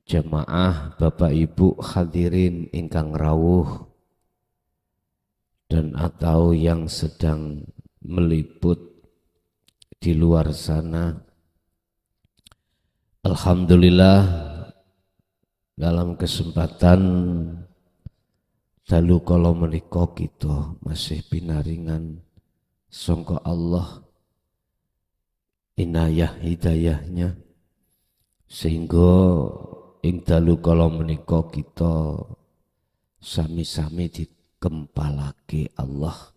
Jamaah Bapak Ibu hadirin ingkang rawuh dan atau yang sedang meliput di luar sana. Alhamdulillah dalam kesempatan dalu kala menika kita masih pinaringan sangka Allah inayah hidayahnya sehingga ing dalu kala menika kita sami-sami dikempalake Allah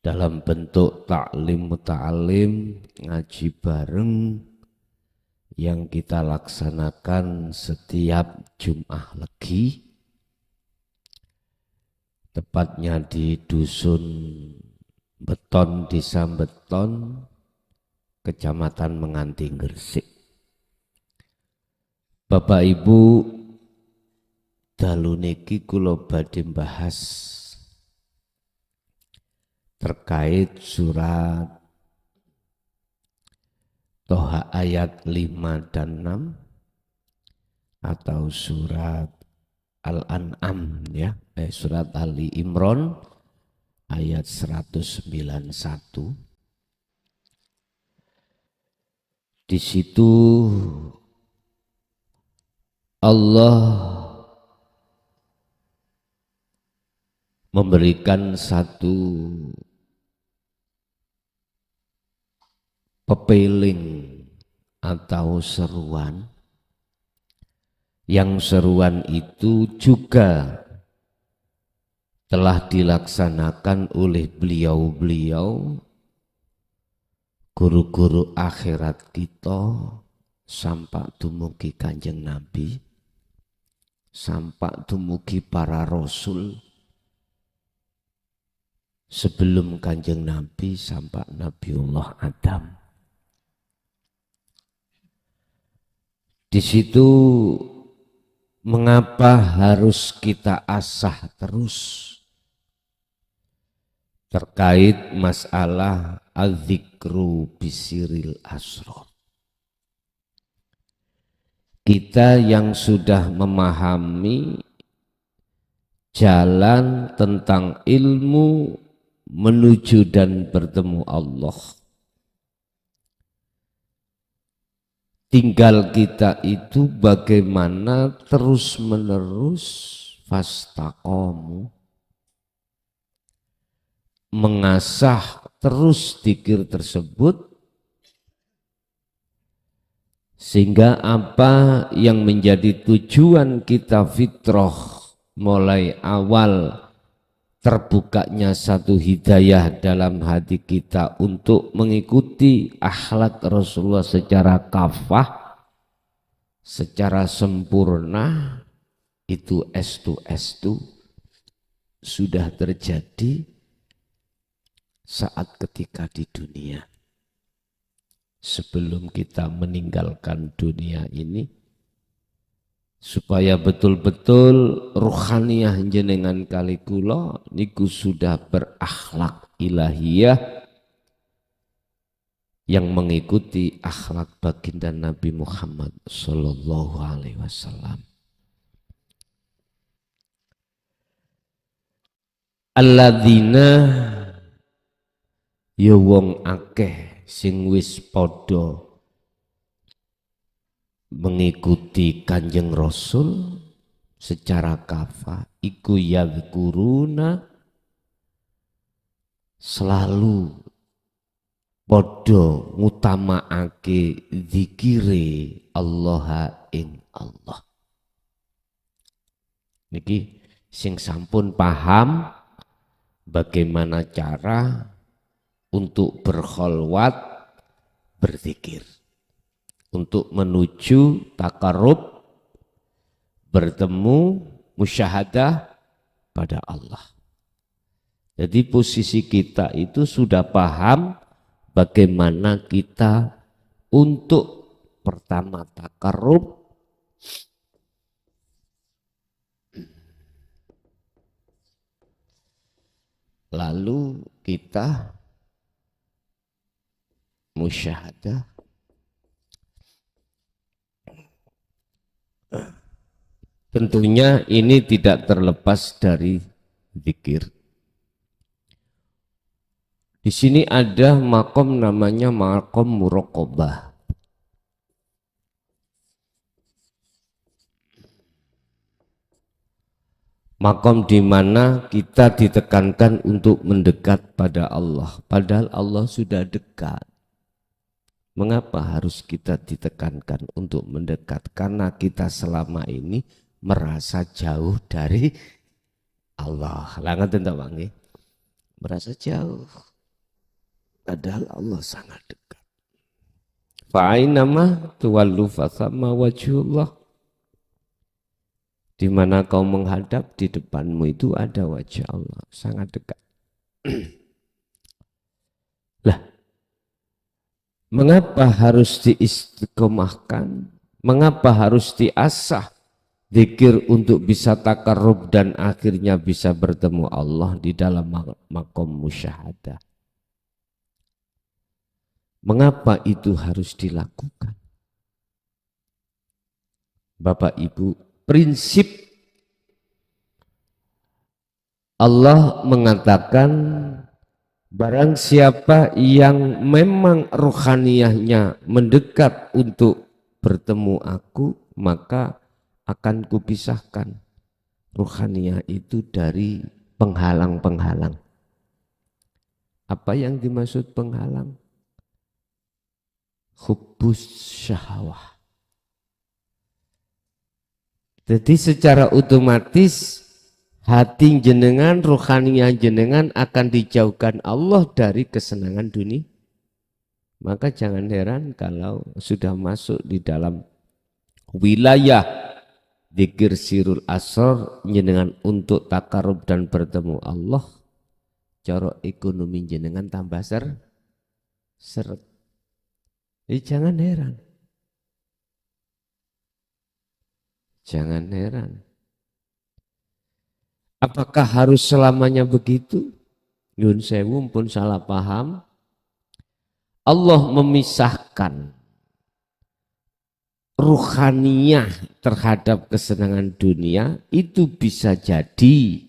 dalam bentuk taklim muta'alim ngaji bareng yang kita laksanakan setiap Jumat Legi, tepatnya di Dusun Beton, Desa Beton, Kecamatan Menganti, Gresik. Bapak Ibu, dalu niki kula badhe bahas terkait surat Toha ayat 5 dan 6 atau surat Al-An'am ya, surat Ali Imran ayat 191. Di situ Allah memberikan satu pepeling atau seruan, yang seruan itu juga telah dilaksanakan oleh beliau-beliau guru-guru akhirat kita sampai dumugi Kanjeng Nabi, sampai dumugi para rasul sebelum Kanjeng Nabi sampai Nabiullah Adam. Di situ mengapa harus kita asah terus terkait masalah adzikru bisiril asrar. Kita yang sudah memahami jalan tentang ilmu menuju dan bertemu Allah, tinggal kita itu bagaimana terus menerus fastaqomu, mengasah terus dzikir tersebut sehingga apa yang menjadi tujuan kita fitrah mulai awal terbukanya satu hidayah dalam hati kita untuk mengikuti akhlak Rasulullah secara kafah, secara sempurna, itu estu sudah terjadi saat ketika di dunia. Sebelum kita meninggalkan dunia ini, supaya betul-betul ruhaniyah jenengan kali kula niku sudah berakhlak ilahiyah yang mengikuti akhlak baginda Nabi Muhammad sallallahu alaihi wasallam. Alladzina ya wong akeh sing wis padha mengikuti Kanjeng Rasul secara kafah iku yadhkuruna selalu padha ngutamaake zikire Allah ing Allah. Niki sing sampun paham bagaimana cara untuk berkholwat berzikir, untuk menuju takarrub, bertemu, musyahadah pada Allah. Jadi posisi kita itu sudah paham bagaimana kita untuk pertama takarrub, lalu kita musyahadah, tentunya ini tidak terlepas dari zikir. Di sini ada makom namanya makom muraqabah. Makom di mana kita ditekankan untuk mendekat pada Allah, padahal Allah sudah dekat. Mengapa harus kita ditekankan untuk mendekat? Karena kita selama ini merasa jauh dari Allah. Langat tentang wangi, merasa jauh, padahal Allah sangat dekat. Fa'ainama tuwallu fasamma wajhullah. Di mana kau menghadap, di depanmu itu ada wajah Allah, sangat dekat. Lah, mengapa harus diistiqomahkan? Mengapa harus diasah zikir untuk bisa takarrub dan akhirnya bisa bertemu Allah di dalam makom musyahadah? Mengapa itu harus dilakukan? Bapak Ibu, prinsip Allah mengatakan barang siapa yang memang rohaniyahnya mendekat untuk bertemu aku, maka akan kupisahkan rohaniyah itu dari penghalang-penghalang. Apa yang dimaksud penghalang? Hubbus syahwah. Jadi secara otomatis hati jenengan, rohaniyah jenengan akan dijauhkan Allah dari kesenangan dunia. Maka jangan heran kalau sudah masuk di dalam wilayah zikir sirul asrar jenengan untuk takarub dan bertemu Allah, cara ekonomi jenengan tambah seret. Jangan heran. Jangan heran. Apakah harus selamanya begitu? Yun sewu pun salah paham. Allah memisahkan ruhaniyah terhadap kesenangan dunia itu bisa jadi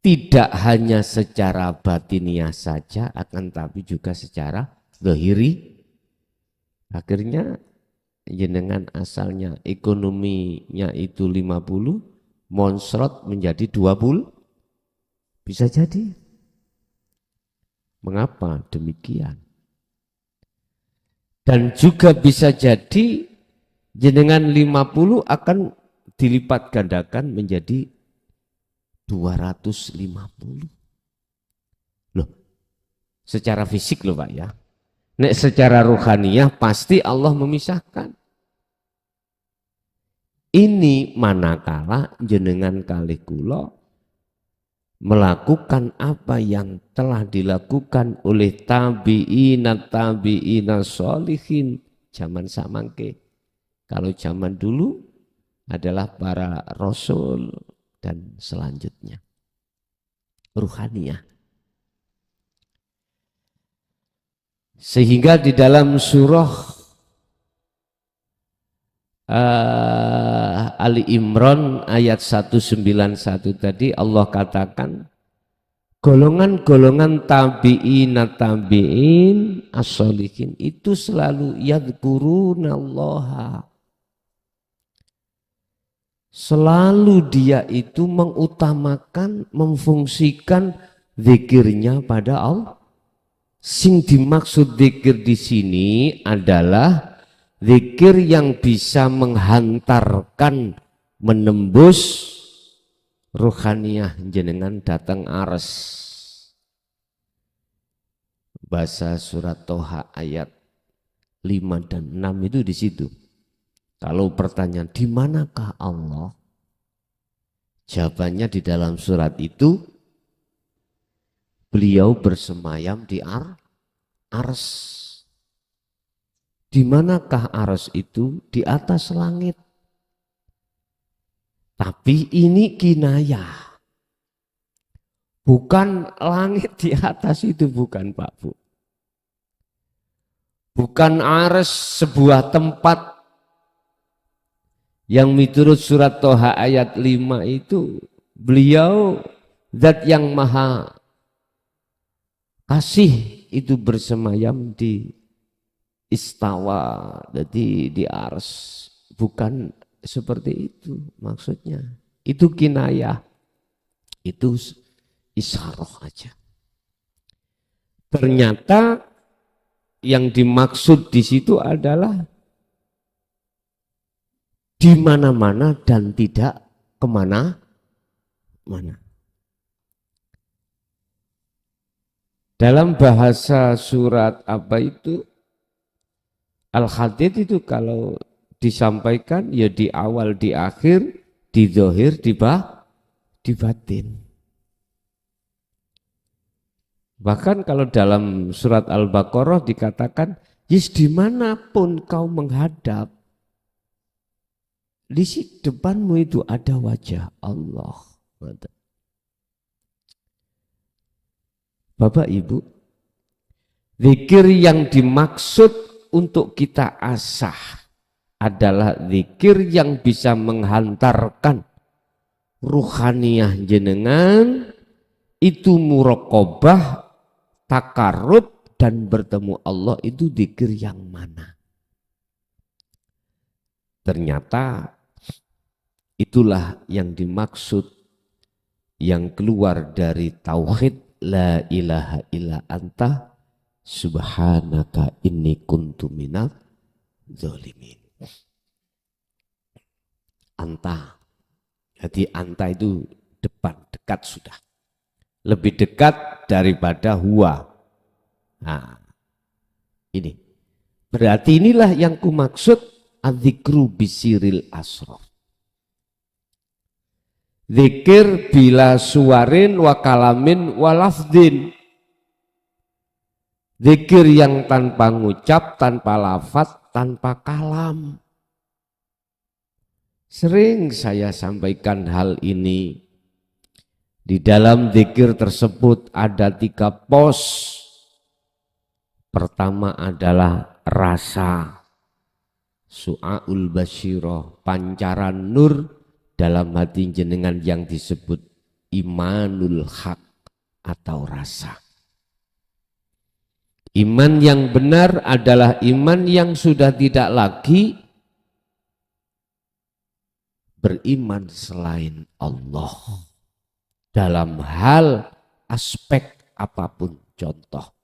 tidak hanya secara batiniah saja, akan tapi juga secara zahiri. Akhirnya jenengan asalnya ekonominya itu 50, monsrot menjadi 20, bisa jadi. Mengapa demikian? Dan juga bisa jadi jenengan 50 akan dilipat gandakan menjadi 250. Loh, secara fisik loh Pak ya. Nek secara ruhaniyah pasti Allah memisahkan. Ini manakala jenengan kalih kula melakukan apa yang telah dilakukan oleh tabi'ina sholihin zaman samangke. Kalau zaman dulu adalah para rasul dan selanjutnya. Ruhaniyah. Sehingga di dalam surah Ali Imran ayat 191 tadi Allah katakan golongan-golongan tabi'in as-sholihin itu selalu yadhkurunallaha. Selalu dia itu mengutamakan, memfungsikan zikirnya pada Allah. Sing dimaksud zikir di sini adalah zikir yang bisa menghantarkan, menembus ruhaniyah jenengan datang ares. Bahasa surat Toha ayat 5 dan 6 itu di situ. Kalau pertanyaan di manakah Allah? Jawabannya di dalam surat itu beliau bersemayam di ars. Di manakah ars itu? Di atas langit. Tapi ini kinayah. Bukan langit di atas itu, bukan Pak Bu. Bukan ars sebuah tempat Yang miturut surat Toha ayat 5 itu beliau zat yang maha kasih itu bersemayam di istawa, jadi di ars. Bukan seperti itu maksudnya. Itu kinayah, itu isyarah aja. Ternyata yang dimaksud di situ adalah di mana-mana dan tidak kemana-mana. Dalam bahasa surat apa itu Al-Hadid itu kalau disampaikan ya di awal, di akhir, di zahir, di batin. Bahkan kalau dalam surat Al-Baqarah dikatakan, yes dimanapun kau menghadap, di depanmu itu ada wajah Allah. Bapak Ibu, zikir yang dimaksud untuk kita asah adalah zikir yang bisa menghantarkan ruhaniyah jenengan itu muraqabah, takarrub dan bertemu Allah. Itu zikir yang mana? Ternyata itulah yang dimaksud yang keluar dari tauhid la ilaha illa anta subhanaka inni kuntu minadz zalimin. Anta. Jadi anta itu depan, dekat sudah. Lebih dekat daripada huwa. Nah, ini. Berarti inilah yang kumaksud adzikru bisiril asrar. Zikir bila suarin wa kalamin wa lafdin. Zikir yang tanpa ngucap, tanpa lafaz, tanpa kalam. Sering saya sampaikan hal ini. Di dalam zikir tersebut ada 3 pos. Pertama adalah rasa. Su'aul basyirah, pancaran nur dalam hati jenengan yang disebut imanul haq atau rasa. Iman yang benar adalah iman yang sudah tidak lagi beriman selain Allah dalam hal aspek apapun. Contoh,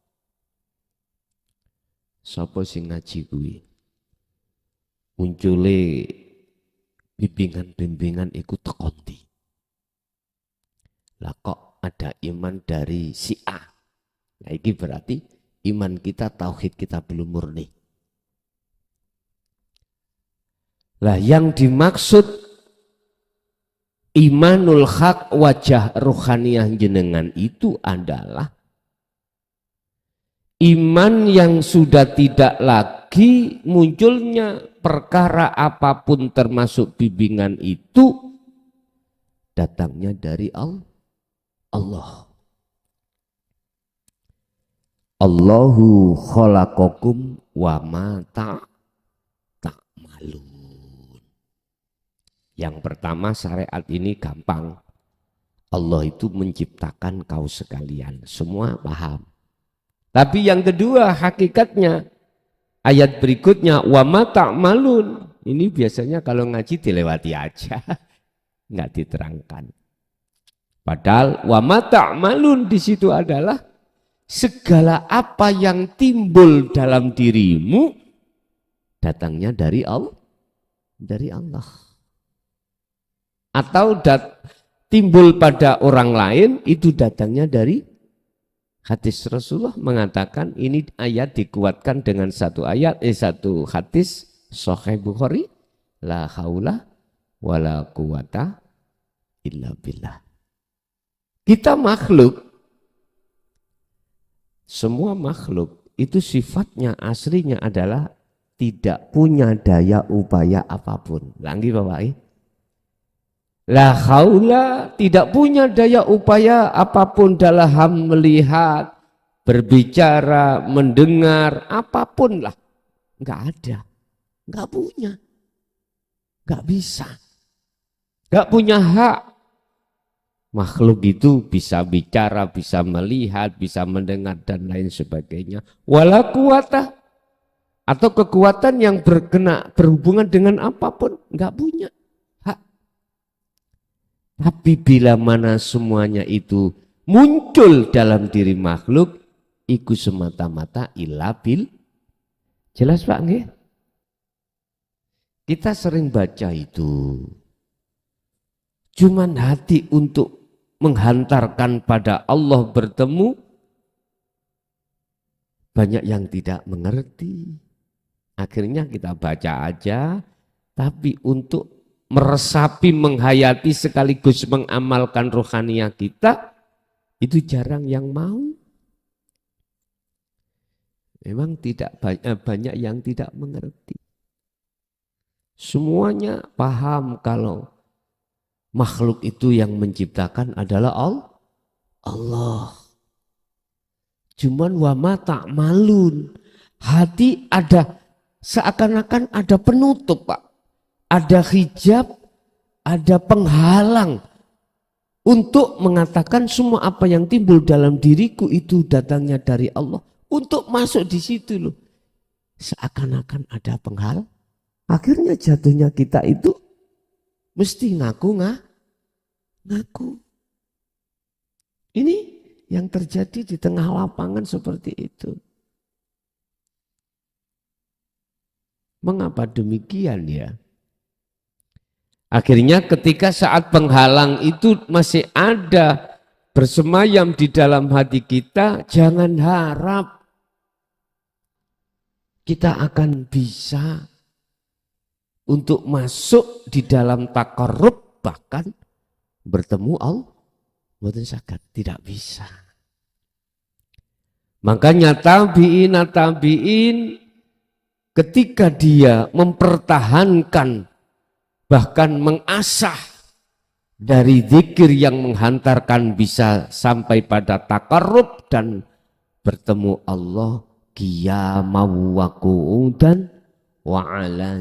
sapa sing ngaji kuwi muncule bimbingan-bimbingan ikut tekonti. Lah kok ada iman dari si A. Nah ini berarti iman kita, tauhid kita belum murni. Lah yang dimaksud imanul haq, wajah ruhaniyah jenengan itu adalah iman yang sudah tidak lagi munculnya perkara apapun termasuk bimbingan itu datangnya dari Allah. Allahu khalaqakum wa ma ta'malun. Yang pertama syariat ini gampang. Allah itu menciptakan kau sekalian. Semua paham. Tapi yang kedua hakikatnya ayat berikutnya wa ma ta'malun. Ini biasanya kalau ngaji dilewati aja. Enggak diterangkan. Padahal wa ma ta'malun di situ adalah segala apa yang timbul dalam dirimu datangnya dari Allah. Atau timbul pada orang lain itu datangnya dari hadis. Rasulullah mengatakan ini ayat dikuatkan dengan satu hadis Sahih Bukhari, la haula wala quwata illa billah. Kita makhluk, semua makhluk itu sifatnya aslinya adalah tidak punya daya upaya apapun. Lagi Bapak, la haula, tidak punya daya upaya apapun dalam melihat, berbicara, mendengar, apapun lah. Enggak ada, enggak punya. Gak bisa. Gak punya hak. Makhluk itu bisa bicara, bisa melihat, bisa mendengar dan lain sebagainya. Wala kuwata, atau kekuatan yang berhubungan dengan apapun, nggak punya hak. Tapi bila mana semuanya itu muncul dalam diri makhluk, iku semata-mata illa bil. Jelas Pak nggih? Kita sering baca itu. Cuman hati untuk menghantarkan pada Allah bertemu, banyak yang tidak mengerti. Akhirnya kita baca aja, tapi untuk meresapi, menghayati sekaligus mengamalkan rohaniah kita, itu jarang yang mau. Memang tidak banyak yang tidak mengerti. Semuanya paham kalau makhluk itu yang menciptakan adalah Allah. Cuman wama ta'malun. Hati ada, seakan-akan ada penutup Pak. Ada hijab, ada penghalang. Untuk mengatakan semua apa yang timbul dalam diriku itu datangnya dari Allah. Untuk masuk di situ loh. Seakan-akan ada penghalang. Akhirnya jatuhnya kita itu mesti ngaku. Ini yang terjadi di tengah lapangan seperti itu. Mengapa demikian ya? Akhirnya ketika saat penghalang itu masih ada bersemayam di dalam hati kita, jangan harap kita akan bisa untuk masuk di dalam takarrub, bahkan bertemu Allah. Mboten saged, tidak bisa. Makanya tabi'in ketika dia mempertahankan bahkan mengasah dari zikir yang menghantarkan bisa sampai pada takarrub dan bertemu Allah, qiyamau wa qu'udan wa ala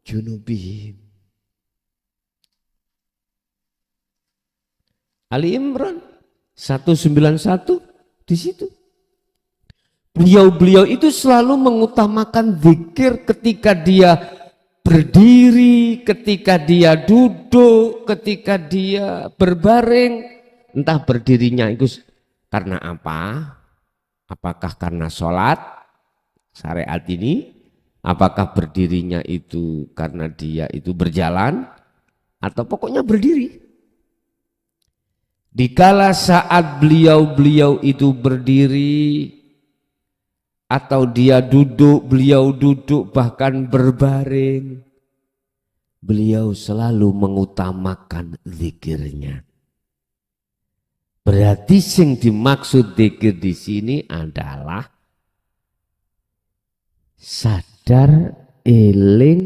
junubihim. Ali Imran 191 di situ. Beliau itu selalu mengutamakan zikir ketika dia berdiri, ketika dia duduk, ketika dia berbaring. Entah berdirinya itu karena apa? Apakah karena sholat syariat ini? Apakah berdirinya itu karena dia itu berjalan? Atau pokoknya berdiri. Dikala saat beliau itu berdiri atau dia duduk, beliau duduk bahkan berbaring, beliau selalu mengutamakan zikirnya. Berarti sing dimaksud zikir di sini adalah sadar, eling,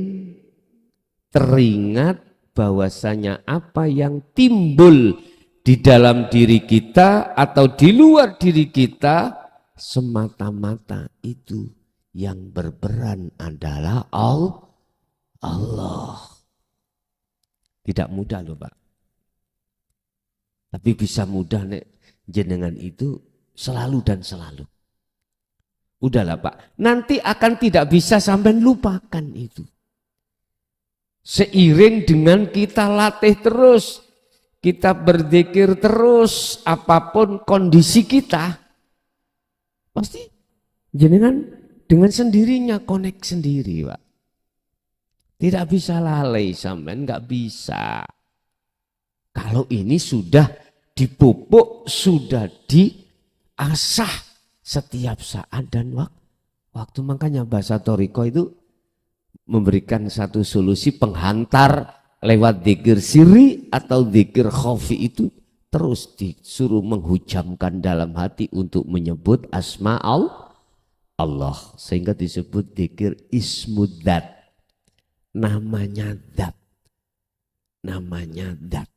teringat bahwasanya apa yang timbul di dalam diri kita atau di luar diri kita semata-mata itu yang berperan adalah Allah. Tidak mudah loh Pak. Tapi bisa mudah nek jenengan itu selalu dan selalu. Udahlah Pak, nanti akan tidak bisa sampai lupakan itu. Seiring dengan kita latih terus, kita berzikir terus, apapun kondisi kita, pasti jenengan dengan sendirinya connect sendiri Pak. Tidak bisa lalai sampean, nggak bisa. Kalau ini sudah dipupuk, sudah diasah setiap saat dan waktu. Makanya bahasa Toriko itu memberikan satu solusi penghantar lewat zikir sirri atau zikir khafi itu terus disuruh menghujamkan dalam hati untuk menyebut asma Allah, sehingga disebut zikir ismudzat, namanya zat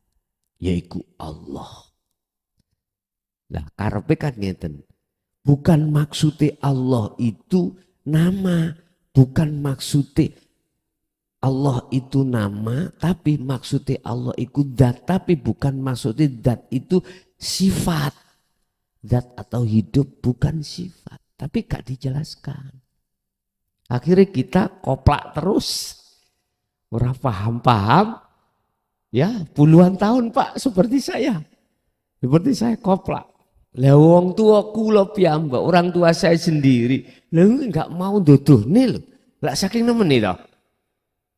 yaitu Allah. Nah karepe kan ngeten, bukan maksudnya Allah itu nama, bukan maksudnya Allah itu nama, tapi maksudnya Allah itu zat, tapi bukan maksudnya zat itu sifat. Zat atau hidup bukan sifat, tapi gak dijelaskan. Akhirnya kita koplak terus. Orang paham-paham, ya puluhan tahun Pak seperti saya. Seperti saya koplak. Lah wong tua kula piyambak, orang tua saya sendiri. Lah enggak mau dodohne lho. Lah saking nemen to.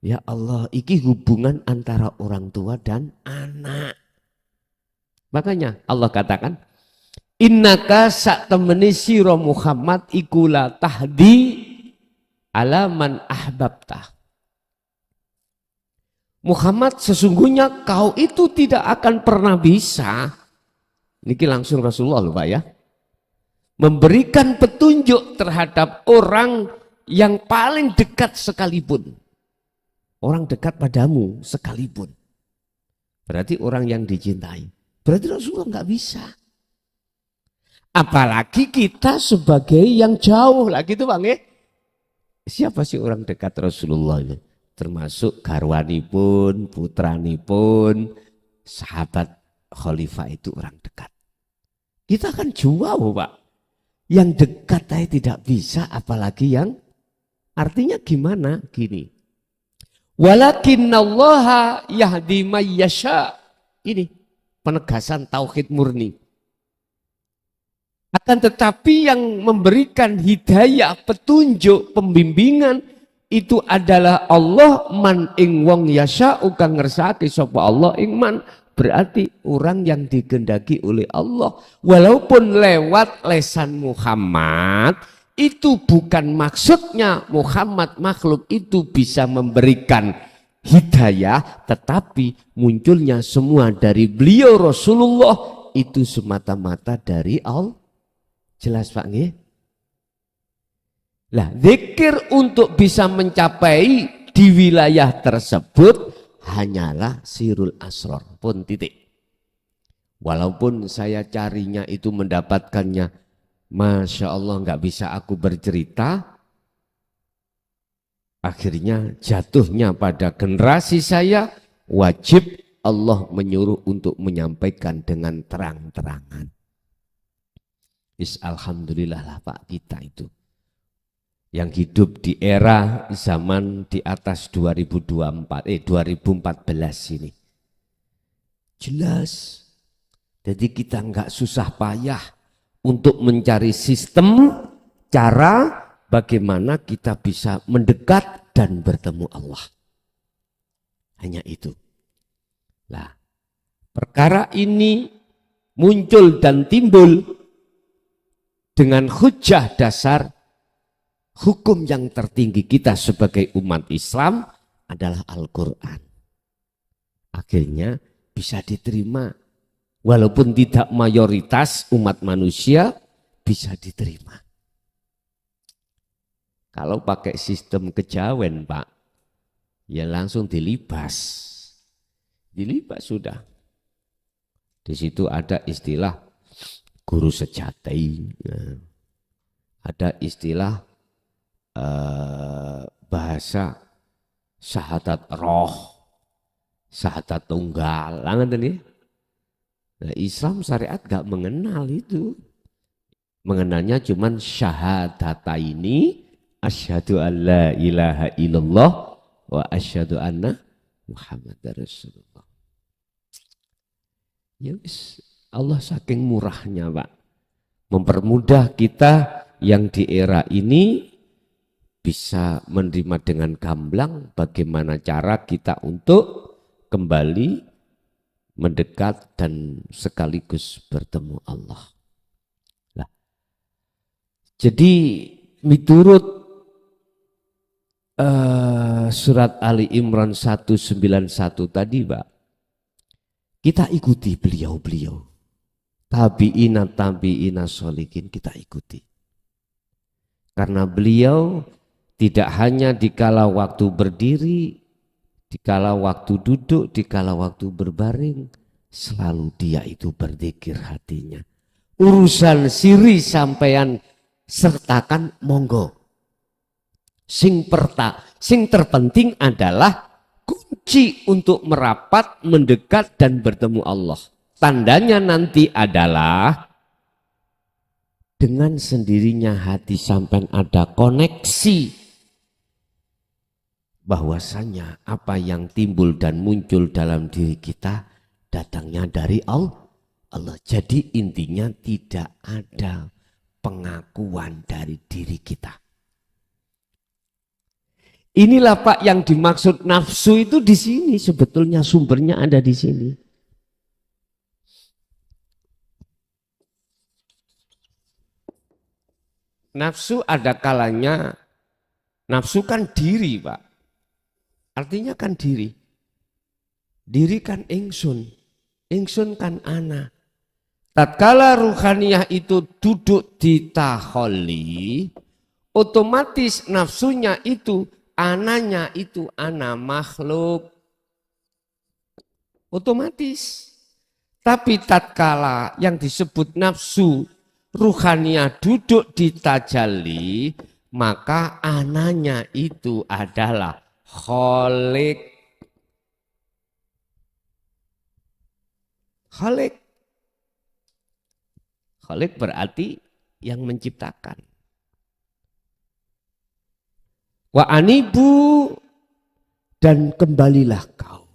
Ya Allah, iki hubungan antara orang tua dan anak. Makanya Allah katakan, innaka sak temeni sira Muhammad iku la tahdi ala man ahbabta. Muhammad, sesungguhnya kau itu tidak akan pernah bisa, niki langsung Rasulullah loh Pak ya, memberikan petunjuk terhadap orang yang paling dekat sekalipun. Orang dekat padamu sekalipun. Berarti orang yang dicintai. Berarti Rasulullah nggak bisa. Apalagi kita sebagai yang jauh lah gitu Bang ya. Siapa sih orang dekat Rasulullah itu? Termasuk garwanipun, putranipun, sahabat khalifah itu orang dekat. Kita kan jauh Pak. Yang dekat saya tidak bisa, apalagi yang artinya gimana? Gini. Walakinnallaha yahdi may yasha. Ini penegasan tauhid murni. Akan tetapi yang memberikan hidayah, petunjuk, pembimbingan itu adalah Allah. Man ing wong yasha kang ngersake sapa Allah ing man, berarti orang yang digendaki oleh Allah. Walaupun lewat lesan Muhammad, itu bukan maksudnya Muhammad makhluk itu bisa memberikan hidayah, tetapi munculnya semua dari beliau Rasulullah itu semata-mata dari Allah. Jelas Pak nggih? Lah, zikir untuk bisa mencapai di wilayah tersebut hanyalah sirul asrar pun titik. Walaupun saya carinya itu mendapatkannya, Masya Allah nggak bisa aku bercerita, akhirnya jatuhnya pada generasi saya, wajib Allah menyuruh untuk menyampaikan dengan terang-terangan. Alhamdulillah lah Pak kita itu. Yang hidup di era zaman di atas 2014 ini. Jelas. Jadi kita nggak susah payah untuk mencari sistem, cara bagaimana kita bisa mendekat dan bertemu Allah. Hanya itu. Nah, perkara ini muncul dan timbul dengan hujah dasar hukum yang tertinggi kita sebagai umat Islam adalah Al-Quran. Akhirnya bisa diterima. Walaupun tidak mayoritas umat manusia bisa diterima. Kalau pakai sistem kejawen Pak, ya langsung dilibas. Dilibas sudah. Di situ ada istilah guru sejati. Ada istilah bahasa syahadat roh, syahadat tunggal. Nah, Islam syariat gak mengenal itu. Mengenalnya cuman syahadataini, asyhadu an la ilaha illallah wa asyhadu anna Muhammadar Rasulullah. Ya wis, Allah saking murahnya Pak, mempermudah kita yang di era ini bisa menerima dengan gamblang bagaimana cara kita untuk kembali mendekat dan sekaligus bertemu Allah. Nah, jadi menurut surat Ali Imran 191 tadi Pak, kita ikuti beliau-beliau. Tabi'ina sholihin kita ikuti. Karena beliau tidak hanya dikala waktu berdiri, dikala waktu duduk, dikala waktu berbaring, selalu dia itu berzikir hatinya. Urusan siri sampean sertakan monggo. Sing terpenting adalah kunci untuk merapat, mendekat dan bertemu Allah. Tandanya nanti adalah dengan sendirinya hati sampai ada koneksi bahwasanya apa yang timbul dan muncul dalam diri kita datangnya dari Allah. Jadi intinya tidak ada pengakuan dari diri kita. Inilah Pak yang dimaksud nafsu itu di sini, sebetulnya sumbernya ada di sini. Nafsu ada kalanya, nafsu kan diri Pak. Artinya kan diri. Diri kan ingsun, ingsun kan ana. Tatkala ruhaniyah itu duduk di taholli, otomatis nafsunya itu, ananya itu ana makhluk. Otomatis. Tapi tatkala yang disebut nafsu ruhaniyah duduk di tajalli, maka ananya itu adalah kholik. Kholik. Kholik berarti yang menciptakan. Wa anibu, dan kembalilah kau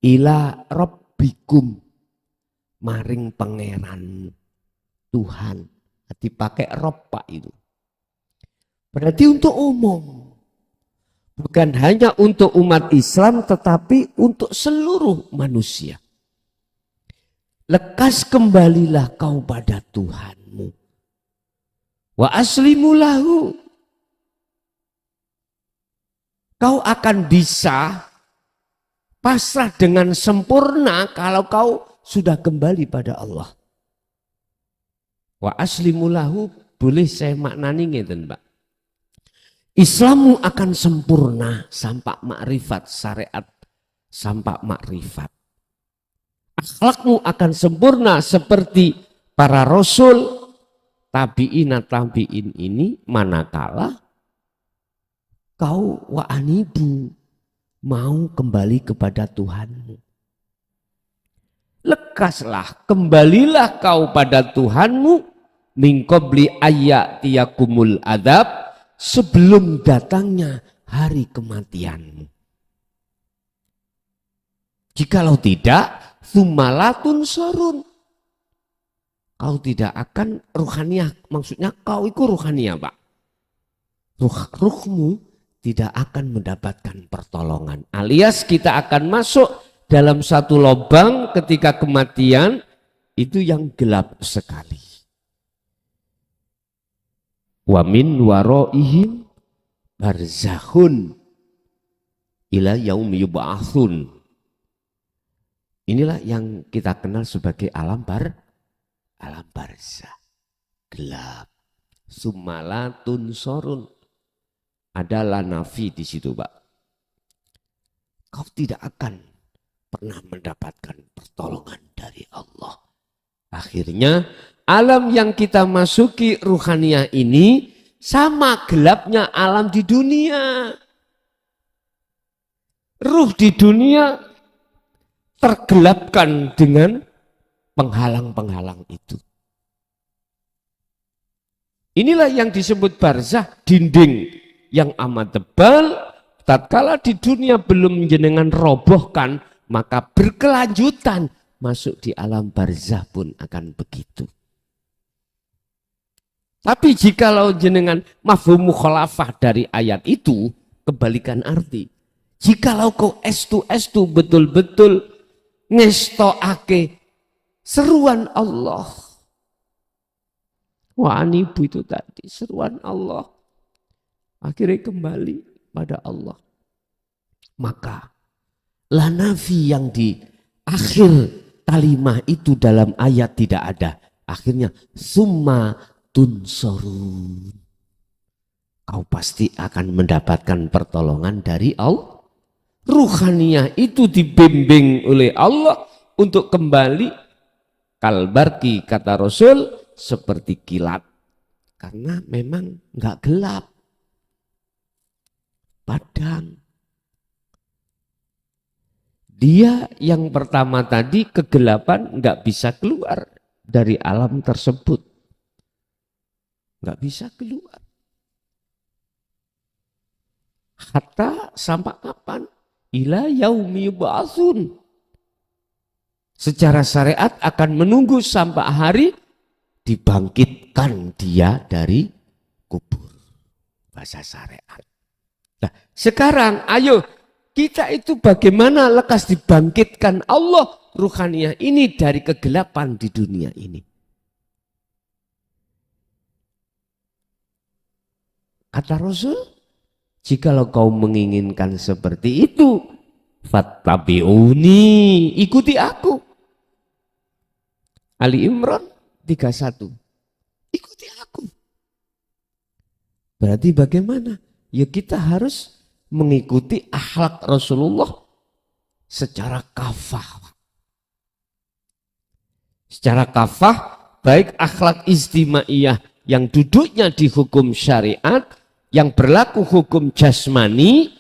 ila rabbikum, maring pangeran Tuhan. Dipakai rob Pak itu. Berarti untuk umum. Bukan hanya untuk umat Islam tetapi untuk seluruh manusia. Lekas kembalilah kau pada Tuhanmu. Wa aslimu lahu. Kau akan bisa pasrah dengan sempurna kalau kau sudah kembali pada Allah. Wa aslimu lahu boleh saya maknani ngeten Pak. Islammu akan sempurna sampai makrifat, syariat sampai makrifat. Akhlakmu akan sempurna seperti para rasul, tabi'in ini manakala kau wa anibu mau kembali kepada Tuhanmu. Lekaslah, kembalilah kau pada Tuhanmu min qabli ayyatiyakumul adzab, sebelum datangnya hari kematianmu. Jikalau tidak, Thumalatun sorun. Kau tidak akan ruhaniyah. Maksudnya kau itu ruhaniyah Pak. Ruhmu tidak akan mendapatkan pertolongan. Alias kita akan masuk dalam satu lubang ketika kematian itu yang gelap sekali. Wa min waraihim barzakhun ila yaumi yub'atsun. Inilah yang kita kenal sebagai alam barzah. Gelap. Sumalatun sorun. Adalah nafi di situ Pak. Kau tidak akan pernah mendapatkan pertolongan dari Allah. Akhirnya alam yang kita masuki ruhaniyah ini sama gelapnya alam di dunia. Ruh di dunia tergelapkan dengan penghalang-penghalang itu. Inilah yang disebut barzah, dinding yang amat tebal. Tatkala di dunia belum jenengan robohkan, maka berkelanjutan masuk di alam barzah pun akan begitu. Tapi jikalau jenengan mafhum mukhalafah dari ayat itu, kebalikan arti. Jikalau kau estu betul-betul ngestoake seruan Allah. Wah anibu itu tadi seruan Allah. Akhirnya kembali pada Allah. Maka lanafi yang di akhir kalimah itu dalam ayat tidak ada. Akhirnya summa tunsorun. Kau pasti akan mendapatkan pertolongan dari Allah. Ruhaniyah itu dibimbing oleh Allah untuk kembali kalbarki kata Rasul seperti kilat. Karena memang enggak gelap. padang. Dia yang pertama tadi kegelapan nggak bisa keluar dari alam tersebut. Nggak bisa keluar. Hatta sampai kapan? Ila yaumi yub'atsun. Secara syariat akan menunggu sampai hari dibangkitkan dia dari kubur. Bahasa syariat. Nah, sekarang ayo kita itu bagaimana lekas dibangkitkan Allah ruhaniyah ini dari kegelapan di dunia ini. Kata Rasul, jikalau kau menginginkan seperti itu, fattabi'uni, ikuti aku. Ali Imran 31. Ikuti aku. Berarti bagaimana? Ya kita harus mengikuti akhlak Rasulullah secara kafah. Secara kafah, baik akhlak istimaiyah yang duduknya di hukum syariat, yang berlaku hukum jasmani,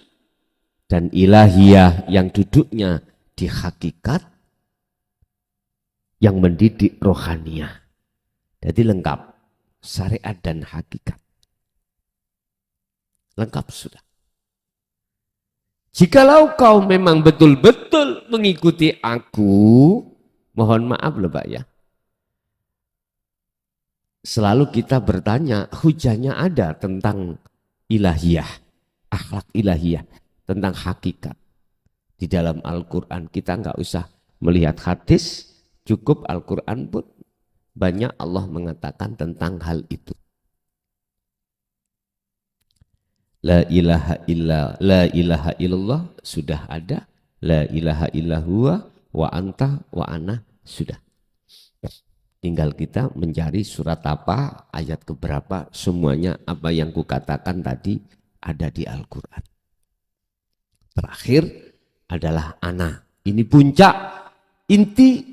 dan ilahiyah yang duduknya di hakikat, yang mendidik rohaniyah. Jadi lengkap, syariat dan hakikat. Lengkap sudah. Jikalau kau memang betul-betul mengikuti aku, mohon maaf loh Pak ya. Selalu kita bertanya, hujahnya ada tentang ilahiyah, akhlak ilahiyah, tentang hakikat. Di dalam Al-Quran kita nggak usah melihat hadis, cukup Al-Quran pun banyak Allah mengatakan tentang hal itu. La ilaha illallah sudah ada. La ilaha illallah wa anta wa ana sudah. Tinggal kita mencari surat apa, ayat keberapa, semuanya apa yang kukatakan tadi ada di Al-Quran. Terakhir adalah ana. Ini puncak, inti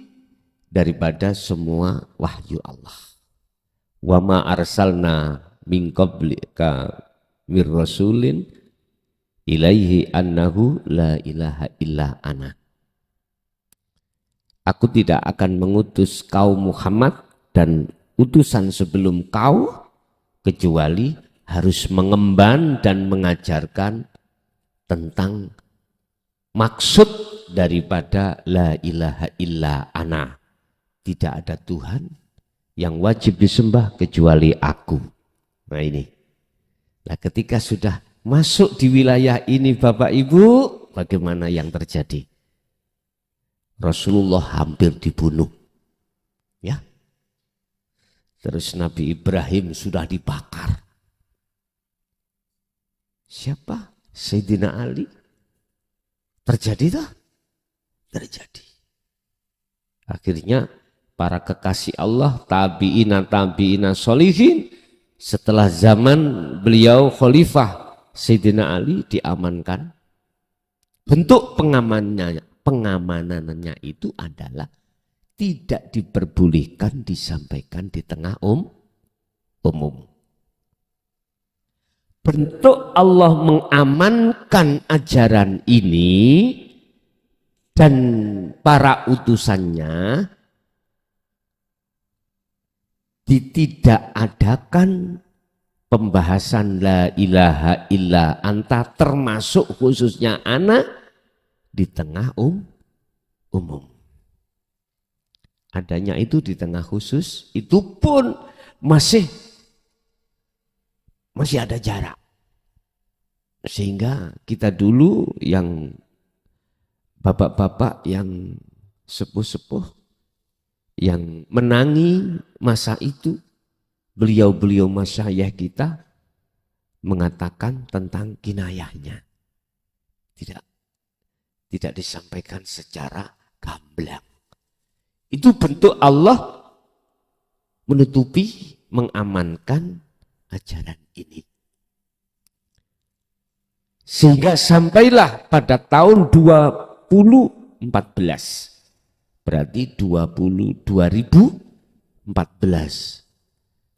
daripada semua wahyu Allah. Wa ma arsalna min qablika mir rasulin ilaihi annahu la ilaha illa ana. Aku tidak akan mengutus kau Muhammad dan utusan sebelum kau kecuali harus mengemban dan mengajarkan tentang maksud daripada la ilaha illa ana. Tidak ada Tuhan yang wajib disembah kecuali aku. Nah ini. Nah ketika sudah masuk di wilayah ini Bapak Ibu, bagaimana yang terjadi? Rasulullah hampir dibunuh. Ya. Terus Nabi Ibrahim sudah dibakar. Siapa? Sayyidina Ali. Terjadi tak? Terjadi. Akhirnya para kekasih Allah, tabi'ina sholihin, setelah zaman beliau khalifah Sayyidina Ali diamankan. Bentuk pengamanannya itu adalah tidak diperbolehkan disampaikan di tengah umum. Bentuk Allah mengamankan ajaran ini dan para utusannya tidak adakan pembahasan la ilaha illa anta termasuk khususnya anak di tengah umum. Adanya itu di tengah khusus itu pun masih ada jarak. Sehingga kita dulu yang bapak-bapak yang sepuh-sepuh yang menangi masa itu, beliau-beliau masyayikh kita mengatakan tentang kinayahnya. Tidak disampaikan secara gamblang. Itu bentuk Allah menutupi, mengamankan ajaran ini. Sehingga sampailah pada tahun 2014. Berarti 2014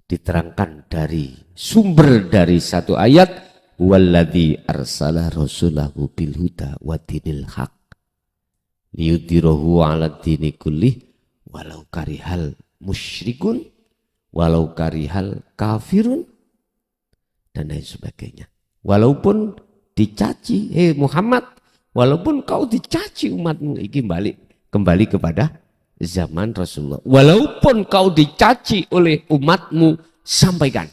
diterangkan dari sumber dari satu ayat Walladzi arsala rasulahu bil huda wa dinil haq liyudhirahu 'ala dini kullih walau karihal musyrikun walau karihal kafirun dan lain sebagainya. Walaupun dicaci, Muhammad, walaupun kau dicaci umatmu, ini kembali kepada zaman Rasulullah. Walaupun kau dicaci oleh umatmu, sampaikan.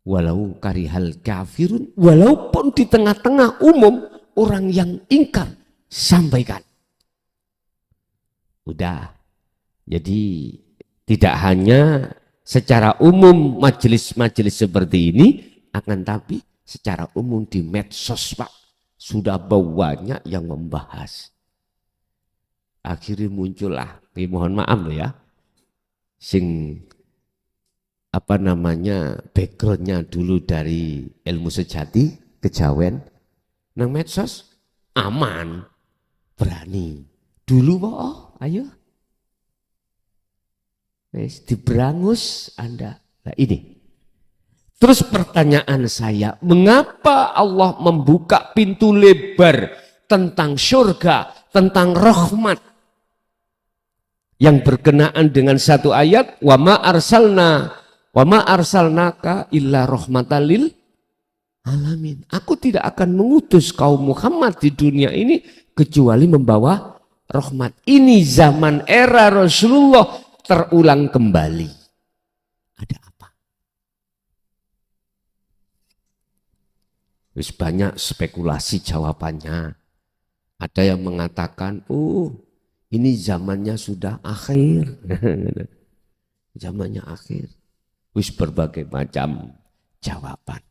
Walau karihal kafirun, walaupun di tengah-tengah umum orang yang ingkar, sampaikan. Udah. Jadi tidak hanya secara umum majelis-majelis seperti ini, akan tapi secara umum di medsos, Pak, sudah banyak yang membahas. Akhirnya muncullah, mohon maaf loh ya, backgroundnya dulu dari ilmu sejati, kejawen, nang medsos aman, berani. Dulu ayo, diberangus Anda. Nah ini. Terus pertanyaan saya, mengapa Allah membuka pintu lebar tentang surga, tentang rahmat yang berkenaan dengan satu ayat, wa ma arsalnaka illa rahmatan lil alamin. Aku tidak akan mengutus kaum Muhammad di dunia ini kecuali membawa rahmat. Ini zaman era Rasulullah terulang kembali. Ada apa? Terus banyak spekulasi jawabannya. Ada yang mengatakan, ini zamannya sudah akhir. Zamannya akhir. Wis berbagai macam jawaban.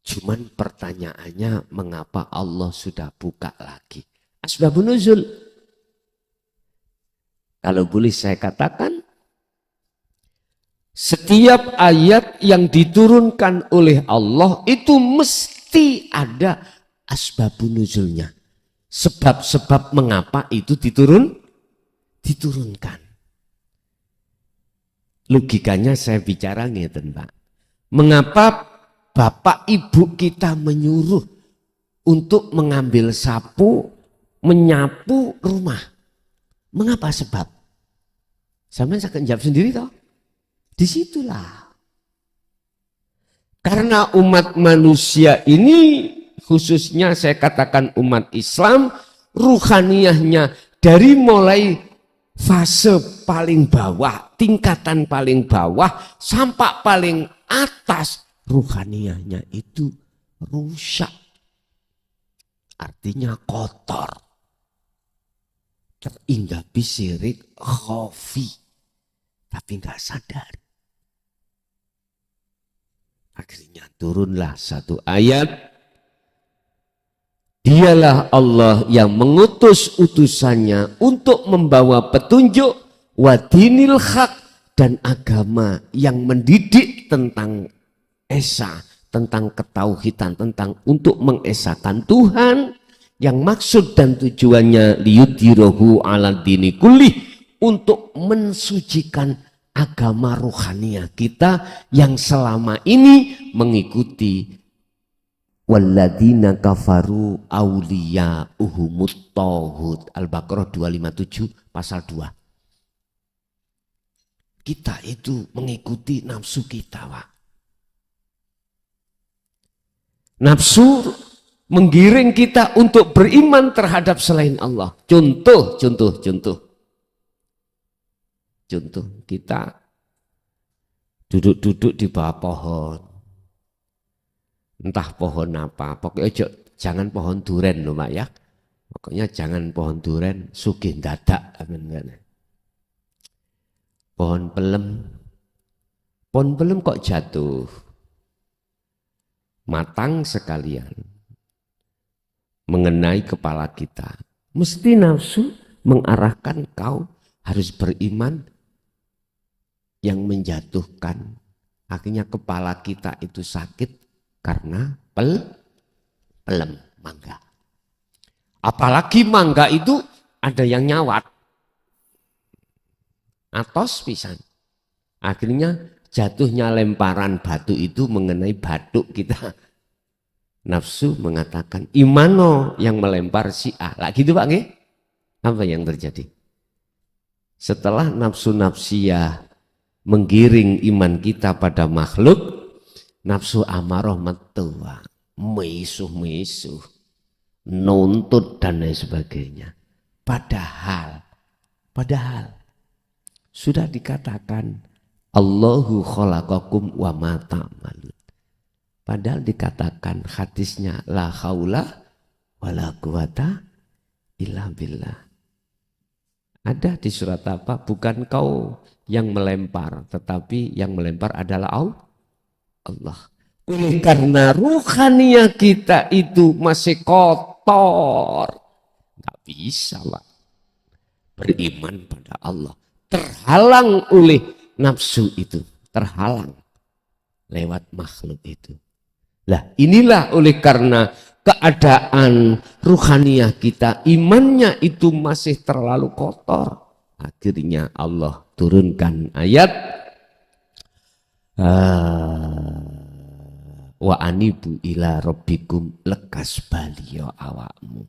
Cuman pertanyaannya, mengapa Allah sudah buka lagi? Asbabun nuzul. Kalau boleh saya katakan, setiap ayat yang diturunkan oleh Allah itu mesti ada asbabun nuzulnya. Sebab-sebab mengapa itu diturunkan. Logikanya saya bicara ngeten, Pak. Mengapa bapak ibu kita menyuruh untuk mengambil sapu, menyapu rumah? Mengapa sebab? Sampai saya akan jawab sendiri toh. Disitulah. Karena umat manusia ini, khususnya saya katakan umat Islam, ruhaniyahnya dari mulai fase paling bawah, tingkatan paling bawah, sampai paling atas, ruhaniyahnya itu rusak. Artinya kotor. Terhinggapi syirik khafi. Tapi nggak sadar. Akhirnya turunlah satu ayat. Dialah Allah yang mengutus utusannya untuk membawa petunjuk wa dinil haq dan agama yang mendidik tentang esa, tentang ketauhidan, tentang untuk mengesakan Tuhan, yang maksud dan tujuannya liyudhirahu 'ala dini kullih, untuk mensucikan agama rohania kita yang selama ini mengikuti walladzina kafaru awliya'uhumut taghut. Al-Baqarah 257 pasal 2. Kita itu mengikuti nafsu kita, Pak. Nafsu menggiring kita untuk beriman terhadap selain Allah. Contoh, kita duduk-duduk di bawah pohon. Entah pohon apa, pokoknya jangan pohon duren loh, Mak ya. Pokoknya jangan pohon duren, sugih dadak. Pohon pelem kok jatuh. Matang sekalian. Mengenai kepala kita. Mesti nafsu mengarahkan kau harus beriman yang menjatuhkan. Akhirnya kepala kita itu sakit. Karena pelem mangga. Apalagi mangga itu ada yang nyawat. Atos pisan. Akhirnya jatuhnya lemparan batu itu mengenai batuk kita. Nafsu mengatakan imano yang melempar si A. Lah gitu Pak nggih? Apa yang terjadi? Setelah nafsu-nafsiyah menggiring iman kita pada makhluk, nafsu amarah metu, misuh-misuh, nuntut dan lain sebagainya. Padahal sudah dikatakan Allahu khalaqakum wa ma ta'malun. Padahal dikatakan hadisnya la haula wala quwata illa billah. Ada di surat apa? Bukan kau yang melempar, tetapi yang melempar adalah Allah. Oleh karena ruhania kita itu masih kotor, nggak bisa Pak beriman pada Allah. Terhalang oleh nafsu itu, terhalang lewat makhluk itu. Lah inilah oleh karena keadaan ruhaniah kita, imannya itu masih terlalu kotor. Akhirnya Allah turunkan ayat wa anibu ila rabbikum, lekas baliyo awakmu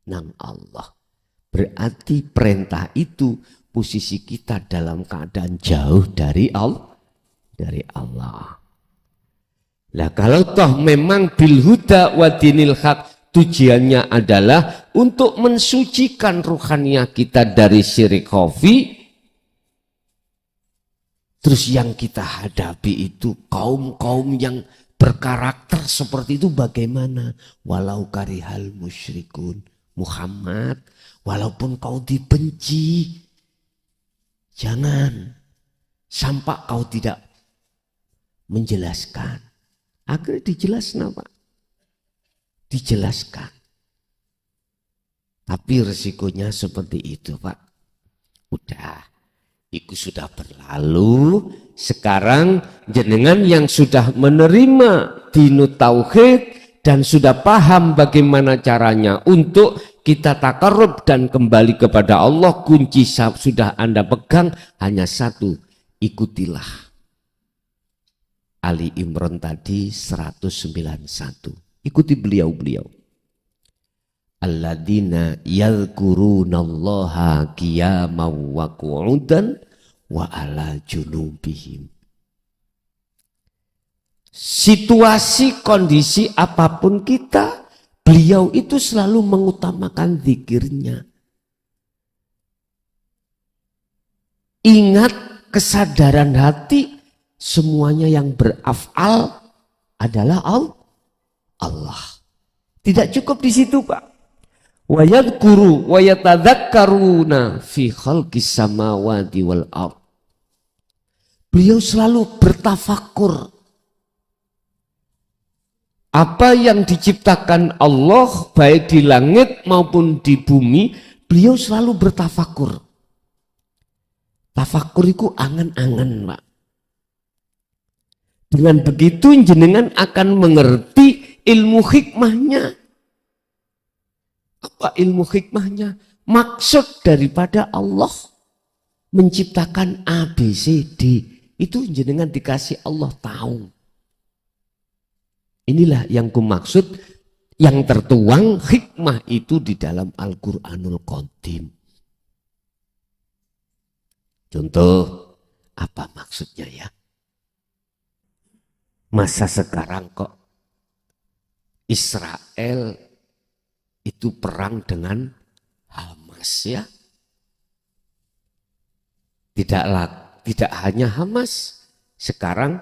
nang Allah. Berarti perintah itu posisi kita dalam keadaan jauh dari Allah. Lah kalau toh memang bil huda wa dinil haq, tujuannya adalah untuk mensucikan ruhaniah kita dari syirik khafi. Terus yang kita hadapi itu kaum-kaum yang berkarakter seperti itu bagaimana? Walau karihal musyrikun. Muhammad, walaupun kau dibenci, jangan sampai kau tidak menjelaskan. Agar dijelaskan Pak. Dijelaskan. Tapi resikonya seperti itu Pak. Udah, itu sudah berlalu. Sekarang jenengan yang sudah menerima dinut tauhid dan sudah paham bagaimana caranya untuk kita takarrub dan kembali kepada Allah, kunci sudah Anda pegang hanya satu, ikutilah Ali Imran tadi 191. Ikuti beliau-beliau. Alladzina yadhkurunallaha qiyaman wa qu'udan wa ala junubihim. Situasi kondisi apapun kita, beliau itu selalu mengutamakan zikirnya. Ingat kesadaran hati, semuanya yang beraf'al adalah Allah. Tidak cukup di situ Pak. Wa yadhkuru wa yatadzakkaruna fi khalqis samawati wal ardh. Beliau selalu bertafakur. Apa yang diciptakan Allah baik di langit maupun di bumi, beliau selalu bertafakur. Tafakur itu angan-angan Pak. Dengan begitu jenengan akan mengerti ilmu hikmahnya. Apa ilmu hikmahnya? Maksud daripada Allah menciptakan A, B, C, D. Itu jenengan dikasih Allah tahu. Inilah yang kumaksud, yang tertuang hikmah itu di dalam Al-Quranul Qadim. Contoh, apa maksudnya ya? Masa sekarang kok Israel itu perang dengan Hamas ya? Tidak hanya Hamas, sekarang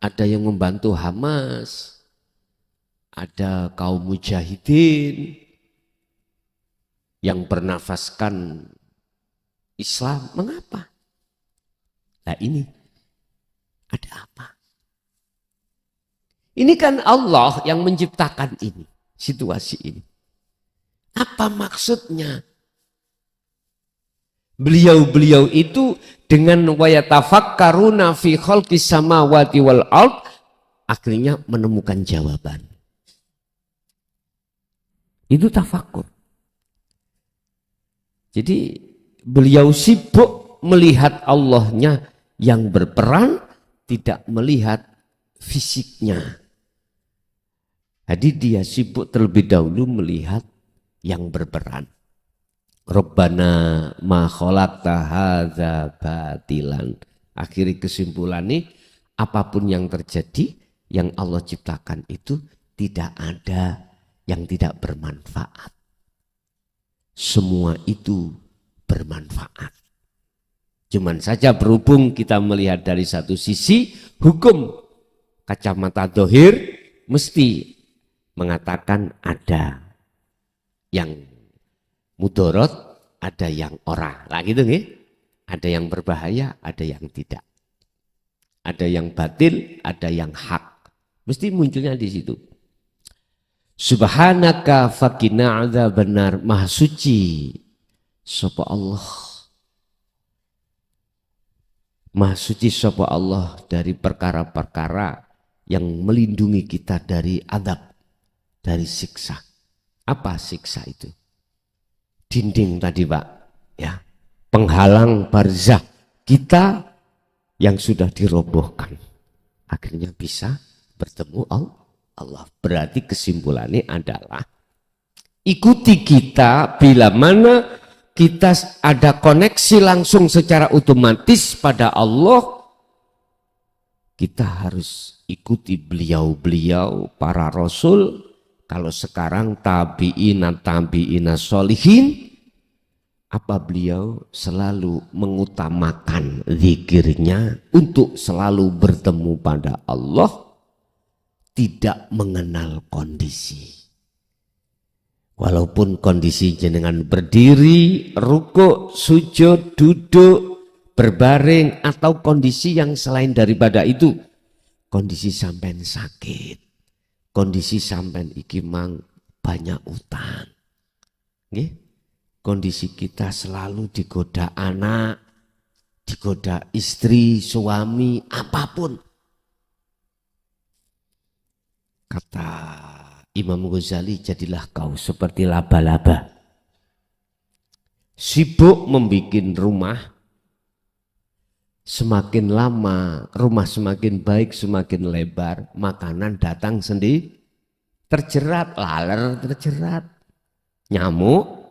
ada yang membantu Hamas, ada kaum mujahidin yang bernafaskan Islam. Mengapa? Nah ini ada apa? Ini kan Allah yang menciptakan ini, situasi ini. Apa maksudnya? Beliau-beliau itu dengan wayatafakkaruna fi khalqis samawati wal ardh akhirnya menemukan jawaban. Itu tafakur. Jadi beliau sibuk melihat Allahnya yang berperan tidak melihat fisiknya. Jadi dia sibuk terlebih dahulu melihat yang berperan. Rabbana ma khalaqta hadza batilan. Akhiri kesimpulan ini, apapun yang terjadi, yang Allah ciptakan itu tidak ada yang tidak bermanfaat. Semua itu bermanfaat. Cuman saja berhubung kita melihat dari satu sisi, hukum kacamata dohir mesti mengatakan ada yang mudorot, ada yang ora. Lah gitu nih. Ada yang berbahaya, ada yang tidak. Ada yang batil, ada yang hak. Mesti munculnya di situ. Subhanaka faqina adzabannar. Maha suci sapa Allah. Maha suci sapa Allah dari perkara-perkara yang melindungi kita dari adab, dari siksa. Apa siksa itu? Dinding tadi Pak, ya. Penghalang barzah kita yang sudah dirobohkan. Akhirnya bisa bertemu Allah. Berarti kesimpulannya adalah ikuti kita bila mana kita ada koneksi langsung secara otomatis pada Allah. Kita harus ikuti beliau-beliau para rasul. Kalau sekarang tabi'ina sholihin, apa beliau selalu mengutamakan zikirnya untuk selalu bertemu pada Allah, tidak mengenal kondisi. Walaupun kondisi jenengan berdiri, rukuk, sujud, duduk, berbaring, atau kondisi yang selain daripada itu, kondisi sampean sakit, kondisi sampean iki mang banyak utang, nggih? Kondisi kita selalu digoda anak, digoda istri, suami, apapun. Kata Imam Ghazali, jadilah kau seperti laba-laba. Sibuk membikin rumah, semakin lama rumah semakin baik, semakin lebar, makanan datang sendiri, terjerat, laler terjerat, nyamuk.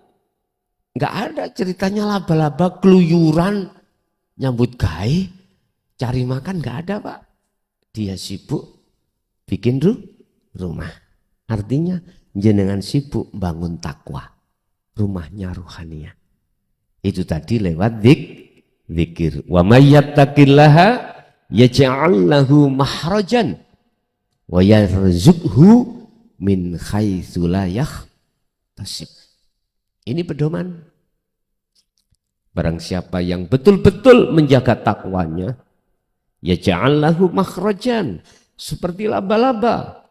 Nggak ada ceritanya laba-laba keluyuran nyambut gawe cari makan, nggak ada Pak. Dia sibuk bikin rumah. Artinya jenengan sibuk bangun takwa, rumahnya ruhaniyah. Itu tadi lewat zikir. Wa may yattaqillaha yaj'al lahu mahrajan wa yarzuqhu min haitsu la yahtasib. Ini pedoman. Barang siapa yang betul-betul menjaga takwanya, ya ja'allahu makhrajan, seperti laba-laba.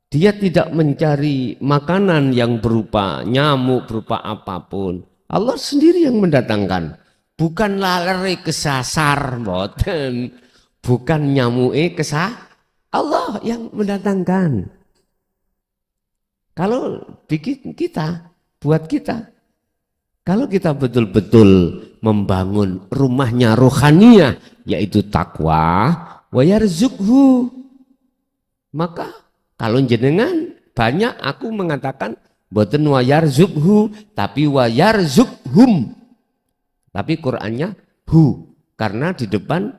Dia tidak mencari makanan yang berupa nyamuk, berupa apapun. Allah sendiri yang mendatangkan. Bukan lalere kesasar, boten. Bukan nyamuke Allah yang mendatangkan. Kalau bikin kita, buat kita, kalau kita betul-betul membangun rumahnya rohaniyah, yaitu takwa, wa yarzuqhu, maka kalau jenengan banyak, aku mengatakan boten wa yarzuqhu, tapi wa yarzuqhum. Tapi Qur'annya hu, karena di depan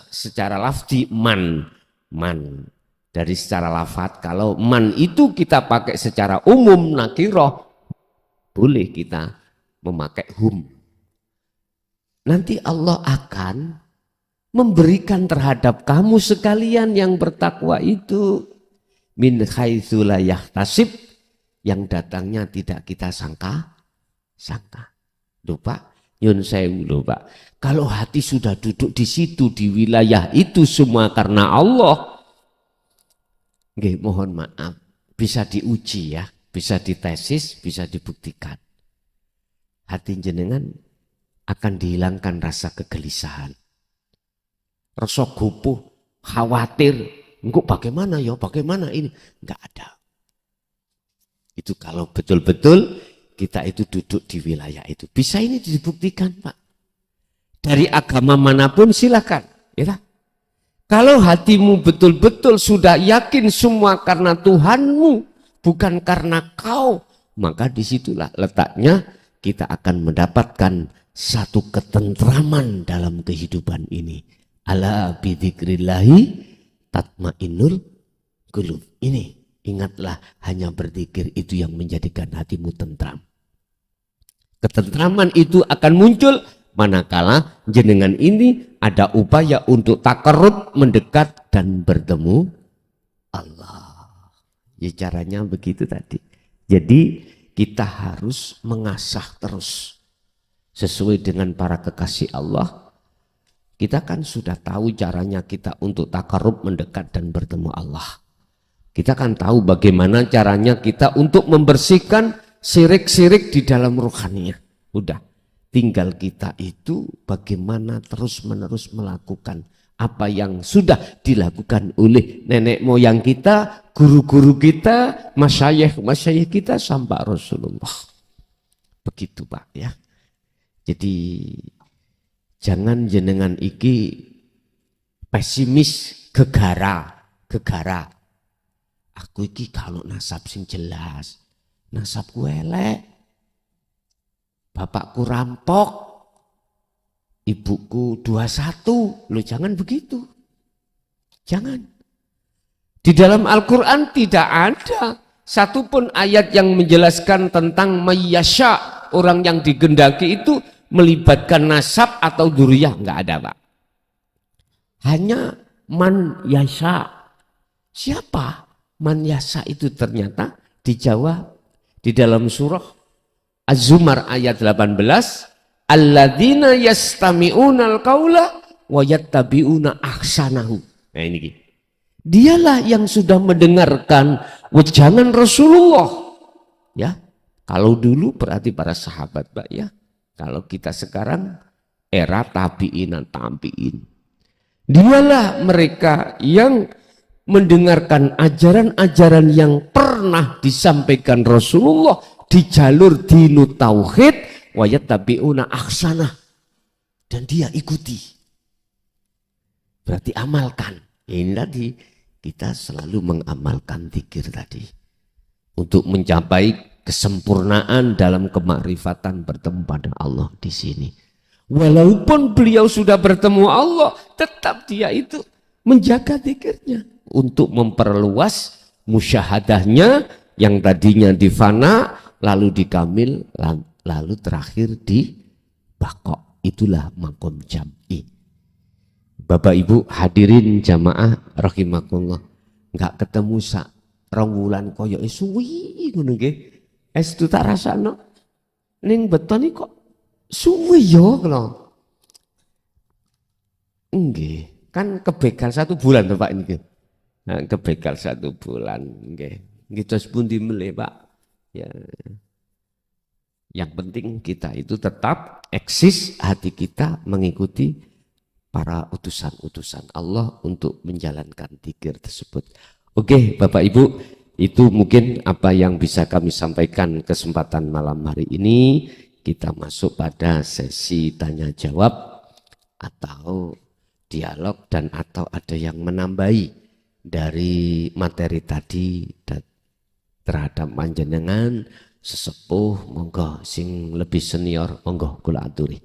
secara lafzi man. Dari secara lafaz, kalau man itu kita pakai secara umum nakiroh, boleh kita memakai hum. Nanti Allah akan memberikan terhadap kamu sekalian yang bertakwa itu min haitsu la yahtasib, yang datangnya tidak kita sangka. Loh Pak, nyun sewu loh Pak. Kalau hati sudah duduk di situ, di wilayah itu semua karena Allah, nggih, mohon maaf, bisa diuji ya, bisa ditesis, bisa dibuktikan. Hati jenengan akan dihilangkan rasa kegelisahan, rasa gupuh, khawatir, engkau bagaimana ya, bagaimana ini, enggak ada. Itu kalau betul-betul kita itu duduk di wilayah itu. Bisa ini dibuktikan Pak. dari agama manapun silakan, ya. Kalau hatimu betul-betul sudah yakin semua karena Tuhanmu, bukan karena kau, maka disitulah letaknya kita akan mendapatkan satu ketentraman dalam kehidupan ini. Ala bidzikrillahi tatmainnul qulub. Ini, ingatlah, hanya berzikir itu yang menjadikan hatimu tentram. Ketentraman itu akan muncul manakala jenengan ini ada upaya untuk takarrub, mendekat dan bertemu Allah. Ya caranya begitu tadi. Jadi kita harus mengasah terus sesuai dengan para kekasih Allah. Kita kan sudah tahu caranya kita untuk takarrub, mendekat dan bertemu Allah. Kita kan tahu bagaimana caranya kita untuk membersihkan syirik-syirik di dalam rohaninya. Udah, tinggal kita itu bagaimana terus-menerus melakukan apa yang sudah dilakukan oleh nenek moyang kita, guru-guru kita, masyayikh kita sampai Rasulullah. Begitu Pak ya. Jadi jangan jenengan iki pesimis, gegara. Aku iki kalau nasab sing jelas, nasabku elek, bapakku rampok, ibuku 21. Loh jangan begitu. Jangan. Di dalam Al-Quran tidak ada satupun ayat yang menjelaskan tentang mayyasya, orang yang digendaki itu melibatkan nasab atau dzurriyyah, enggak ada Pak. Hanya man yasha. Siapa man yasha itu? Ternyata dijawab di dalam surah Az-Zumar ayat 18, alladzina yastami'unal qaula wa yattabi'una ahsanahu. Nah ini. Dialah yang sudah mendengarkan wejangan Rasulullah. Ya. Kalau dulu berarti para sahabat, Pak ya. Kalau kita sekarang era tabi'in. Dialah mereka yang mendengarkan ajaran-ajaran yang pernah disampaikan Rasulullah di jalur dinu tauhid wa yattabi'una ahsanah, dan dia ikuti. Berarti amalkan. Ini tadi kita selalu mengamalkan zikir tadi untuk mencapai kesempurnaan dalam kemakrifatan bertemu pada Allah di sini. Walaupun beliau sudah bertemu Allah, tetap dia itu menjaga zikirnya untuk memperluas musyahadahnya yang tadinya difana, lalu dikamil, lalu terakhir di baqo. Itulah makom jam'i. Bapak Ibu hadirin jamaah rahimakumullah, enggak ketemu sak rong wulan koyo suwi ngono nggih. Estu tak rasakno ning beton iki kok suwi yo lho. Nggih, kan kebegal 1 bulan to Pak niki. Nah, kebegal 1 bulan nggih. Nggih tos pundi melih Pak. Ya. Yang penting kita itu tetap eksis hati kita mengikuti para utusan-utusan Allah untuk menjalankan zikir tersebut. Oke, Bapak Ibu, itu mungkin apa yang bisa kami sampaikan kesempatan malam hari ini. Kita masuk pada sesi tanya jawab atau dialog dan atau ada yang menambahi dari materi tadi terhadap panjenengan sesepuh, monggo sing lebih senior, monggo kula aturi.